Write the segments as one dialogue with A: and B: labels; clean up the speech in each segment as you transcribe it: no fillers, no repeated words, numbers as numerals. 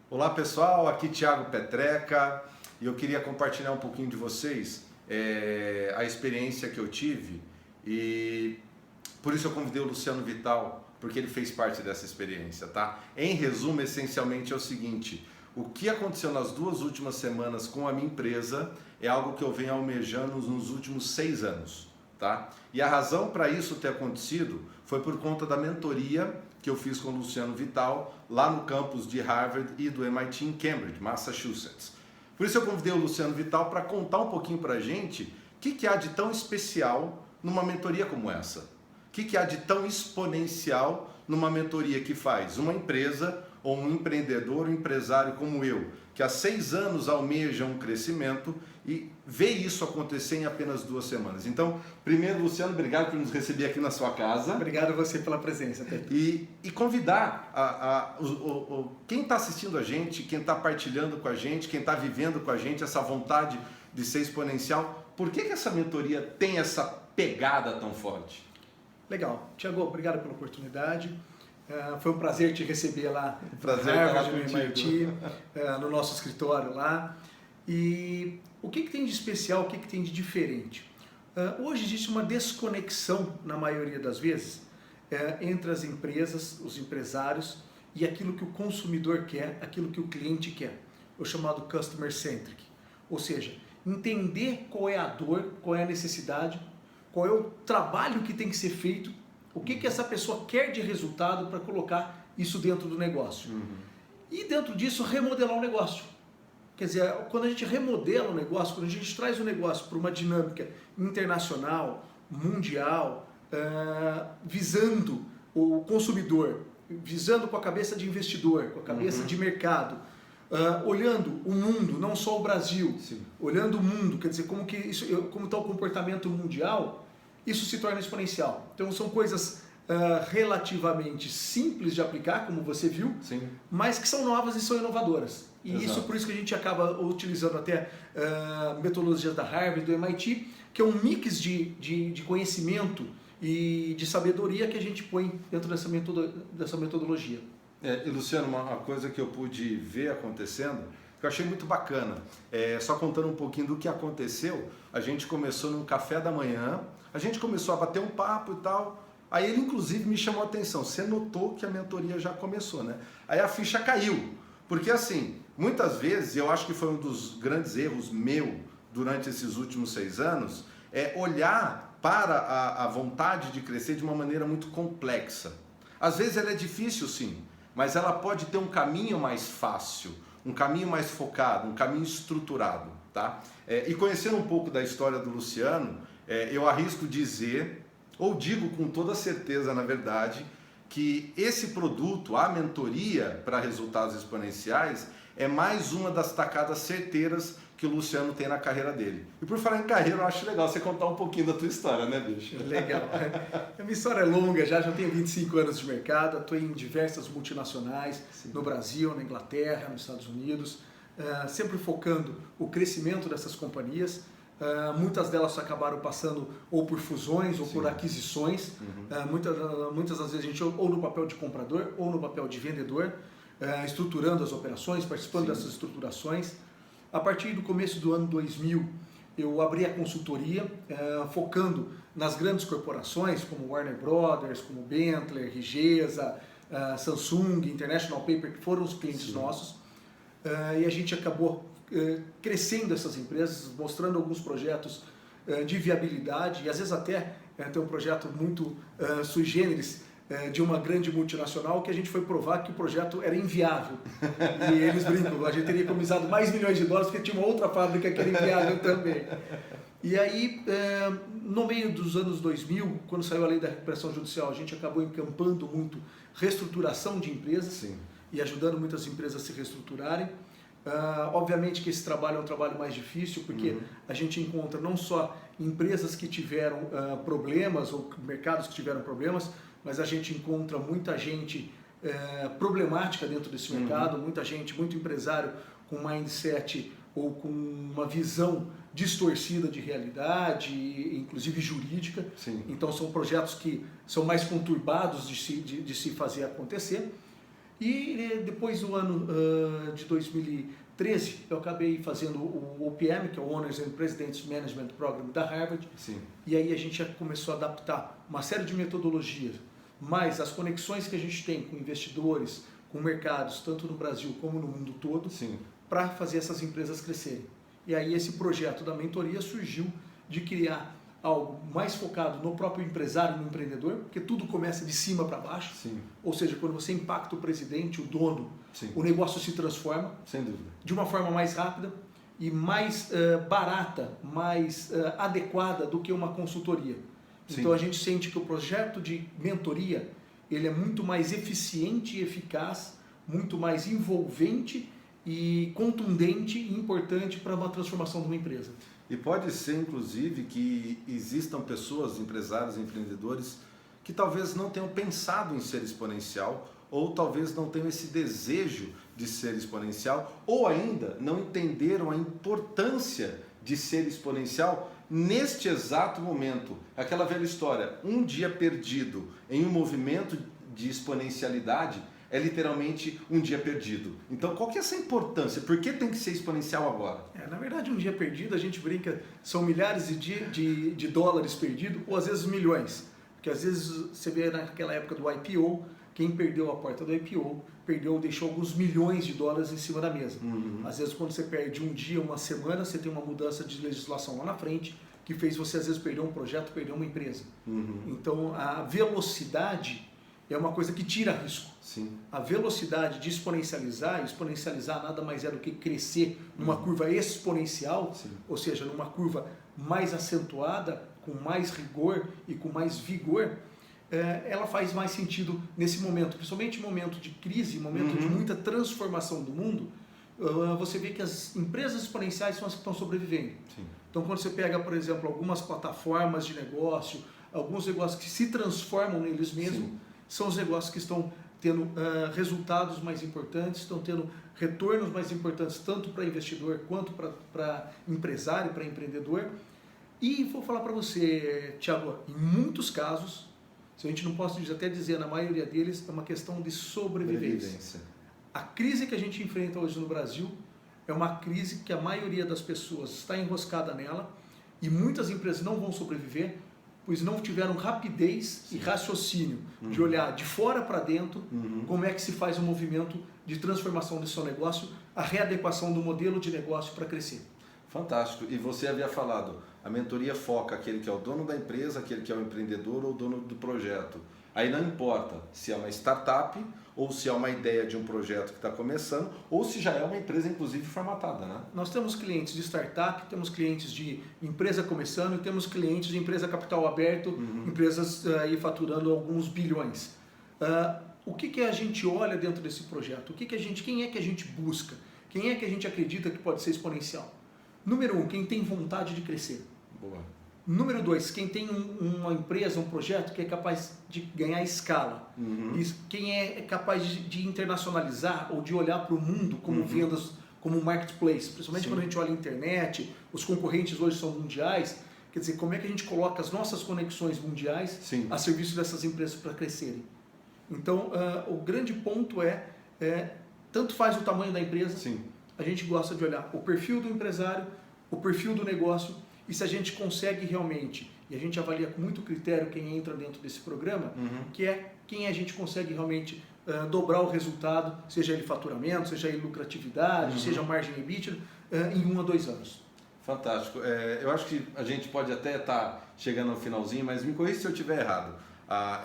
A: Olá pessoal, aqui Thiago Petreca e eu queria compartilhar um pouquinho de vocês a experiência que eu tive e por isso eu convidei o Luciano Vital, porque ele fez parte dessa experiência, tá? Em resumo, essencialmente é o seguinte: o que aconteceu nas 2 últimas semanas com a minha empresa é algo que eu venho almejando nos últimos 6 anos, tá? E a razão para isso ter acontecido foi por conta da mentoria que eu fiz com o Luciano Vital lá no campus de Harvard e do MIT em Cambridge, Massachusetts. Por isso eu convidei o Luciano Vital para contar um pouquinho para a gente o que há de tão especial numa mentoria como essa. O que há de tão exponencial numa mentoria que faz uma empresa ou um empreendedor, um empresário como eu, que há 6 anos almeja um crescimento e vê isso acontecer em apenas 2 semanas. Então, primeiro, Luciano, obrigado por nos receber aqui na sua casa.
B: Obrigado a você pela presença, Pedro.
A: E convidar quem está assistindo a gente, quem está partilhando com a gente, quem está vivendo com a gente essa vontade de ser exponencial, por que essa mentoria tem essa pegada tão forte?
B: Legal. Tiago, obrigado pela oportunidade. Foi um prazer te receber lá
A: Prazer
B: no
A: estar
B: Harvard,
A: lá
B: no MIT, no nosso escritório lá. E o que tem de especial, o que tem de diferente? Hoje existe uma desconexão, na maioria das vezes, entre as empresas, os empresários e aquilo que o consumidor quer, aquilo que o cliente quer, o chamado customer centric. Ou seja, entender qual é a dor, qual é a necessidade, qual é o trabalho que tem que ser feito, o que essa pessoa quer de resultado para colocar isso dentro do negócio. E dentro disso remodelar o negócio. Quer dizer, quando a gente remodela o negócio, quando a gente traz o negócio para uma dinâmica internacional, mundial, visando o consumidor, visando com a cabeça de investidor, com a cabeça de mercado, olhando o mundo, não só o Brasil,
A: Sim.
B: olhando o mundo, quer dizer, como está o comportamento mundial, isso se torna exponencial. Então são coisas relativamente simples de aplicar, como você viu,
A: Sim.
B: mas que são novas e são inovadoras. E
A: Exato.
B: isso por isso que a gente acaba utilizando até metodologias da Harvard, do MIT, que é um mix de conhecimento e de sabedoria que a gente põe dentro dessa metodologia.
A: E Luciano, uma coisa que eu pude ver acontecendo, que eu achei muito bacana, só contando um pouquinho do que aconteceu, a gente começou num café da manhã, a gente começou a bater um papo e tal, aí ele inclusive me chamou a atenção, você notou que a mentoria já começou, né? Aí a ficha caiu, porque assim, muitas vezes, eu acho que foi um dos grandes erros meu durante esses últimos 6 anos, olhar para a vontade de crescer de uma maneira muito complexa. Às vezes ela é difícil sim, mas ela pode ter um caminho mais fácil, um caminho mais focado, um caminho estruturado, tá? E conhecendo um pouco da história do Luciano, eu arrisco dizer, ou digo com toda certeza na verdade, que esse produto, a mentoria para resultados exponenciais, é mais uma das tacadas certeiras que o Luciano tem na carreira dele. E por falar em carreira, eu acho legal você contar um pouquinho da tua história, né, bicho?
B: Legal. A minha história é longa, já tenho 25 anos de mercado, atuei em diversas multinacionais, Sim. no Brasil, na Inglaterra, nos Estados Unidos, sempre focando o crescimento dessas companhias. Muitas delas acabaram passando ou por fusões ou Sim. por aquisições. Muitas das vezes a gente ou no papel de comprador ou no papel de vendedor, estruturando as operações, participando Sim. dessas estruturações. A partir do começo do ano 2000, eu abri a consultoria, focando nas grandes corporações como Warner Brothers, como Bentley, Rigesa, Samsung, International Paper, que foram os clientes Sim. nossos. E a gente acabou crescendo essas empresas, mostrando alguns projetos de viabilidade e às vezes até tem um projeto muito sui generis de uma grande multinacional que a gente foi provar que o projeto era inviável. E eles brincam, a gente teria economizado mais milhões de dólares porque tinha uma outra fábrica que era inviável também. E aí, no meio dos anos 2000, quando saiu a lei da recuperação judicial, a gente acabou encampando muito reestruturação de empresas Sim. e ajudando muitas empresas a se reestruturarem. Obviamente que esse trabalho é um trabalho mais difícil, porque a gente encontra não só empresas que tiveram problemas ou mercados que tiveram problemas, mas a gente encontra muita gente problemática dentro desse mercado, muita gente, muito empresário com mindset ou com uma visão distorcida de realidade, inclusive jurídica.
A: Sim.
B: Então são projetos que são mais conturbados de se fazer acontecer. E depois do ano de 2013, eu acabei fazendo o OPM, que é o Owners and Presidents Management Program da Harvard.
A: Sim.
B: E aí a gente já começou a adaptar uma série de metodologias, mais as conexões que a gente tem com investidores, com mercados, tanto no Brasil como no mundo todo, para fazer essas empresas crescerem. E aí esse projeto da mentoria surgiu de criar algo mais focado no próprio empresário, no empreendedor, porque tudo começa de cima para baixo.
A: Sim.
B: Ou seja, quando você impacta o presidente, o dono,
A: Sim.
B: o negócio se transforma.
A: Sem dúvida.
B: De uma forma mais rápida e mais barata, mais adequada do que uma consultoria.
A: Sim.
B: Então a gente sente que o projeto de mentoria ele é muito mais eficiente e eficaz, muito mais envolvente e contundente e importante para uma transformação de uma empresa.
A: E pode ser, inclusive, que existam pessoas, empresários, empreendedores, que talvez não tenham pensado em ser exponencial, ou talvez não tenham esse desejo de ser exponencial, ou ainda não entenderam a importância de ser exponencial neste exato momento. Aquela velha história, um dia perdido em um movimento de exponencialidade é literalmente um dia perdido. Então, qual que é essa importância? Por que tem que ser exponencial agora?
B: Na verdade, um dia perdido, a gente brinca, são milhares de dólares perdidos, ou às vezes milhões. Porque às vezes você vê naquela época do IPO, quem perdeu a porta do IPO, deixou alguns milhões de dólares em cima da mesa. Às vezes quando você perde um dia, uma semana, você tem uma mudança de legislação lá na frente, que fez você às vezes perder um projeto, perder uma empresa. Então a velocidade é uma coisa que tira risco.
A: Sim.
B: A velocidade de exponencializar nada mais é do que crescer numa curva exponencial, ou seja, numa curva mais acentuada, com mais rigor e com mais vigor, ela faz mais sentido nesse momento, principalmente momento de crise, momento de muita transformação do mundo. Você vê que as empresas exponenciais são as que estão sobrevivendo.
A: Sim.
B: Então, quando você pega, por exemplo, algumas plataformas de negócio, alguns negócios que se transformam neles mesmos, são os negócios que estão tendo resultados mais importantes, estão tendo retornos mais importantes, tanto para investidor quanto para empresário, para empreendedor. E vou falar para você, Thiago, em muitos casos, se a gente não pode até dizer, na maioria deles, é uma questão de sobrevivência. A crise que a gente enfrenta hoje no Brasil é uma crise que a maioria das pessoas está enroscada nela e muitas empresas não vão sobreviver, pois não tiveram rapidez e raciocínio de olhar de fora para dentro como é que se faz um movimento de transformação do seu negócio, a readequação do modelo de negócio para crescer.
A: Fantástico. E você havia falado, a mentoria foca aquele que é o dono da empresa, aquele que é o empreendedor ou o dono do projeto. Aí não importa se é uma startup ou se é uma ideia de um projeto que está começando ou se já é uma empresa, inclusive, formatada, né?
B: Nós temos clientes de startup, temos clientes de empresa começando e temos clientes de empresa capital aberto, empresas aí faturando alguns bilhões. O que a gente olha dentro desse projeto? Quem é que a gente busca? Quem é que a gente acredita que pode ser exponencial? Número 1, quem tem vontade de crescer.
A: Boa.
B: Número 2, quem tem uma empresa, um projeto que é capaz de ganhar escala. Quem é capaz de internacionalizar ou de olhar para o mundo como vendas, como um marketplace. Principalmente quando a gente olha a internet, os concorrentes hoje são mundiais. Quer dizer, como é que a gente coloca as nossas conexões mundiais a serviço dessas empresas para crescerem. Então, o grande ponto tanto faz o tamanho da empresa, a gente gosta de olhar o perfil do empresário, o perfil do negócio, e se a gente consegue realmente, e a gente avalia com muito critério quem entra dentro desse programa, que é quem a gente consegue realmente dobrar o resultado, seja ele faturamento, seja ele lucratividade, seja margem EBITDA, em 1 a 2 anos.
A: Fantástico. Eu acho que a gente pode até estar chegando ao finalzinho, mas me corrija se eu estiver errado.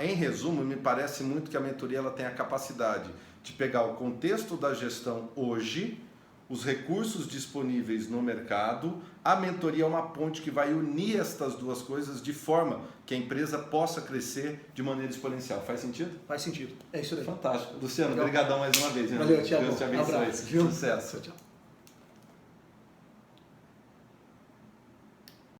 A: Em resumo, me parece muito que a mentoria ela tem a capacidade de pegar o contexto da gestão hoje, os recursos disponíveis no mercado, a mentoria é uma ponte que vai unir estas duas coisas de forma que a empresa possa crescer de maneira exponencial. Faz sentido?
B: Faz sentido. É isso aí.
A: Fantástico. Luciano, obrigadão mais uma vez.
B: Valeu, Thiago.
A: Deus te abençoe.
B: Abraço.
A: Sucesso.
B: Tchau.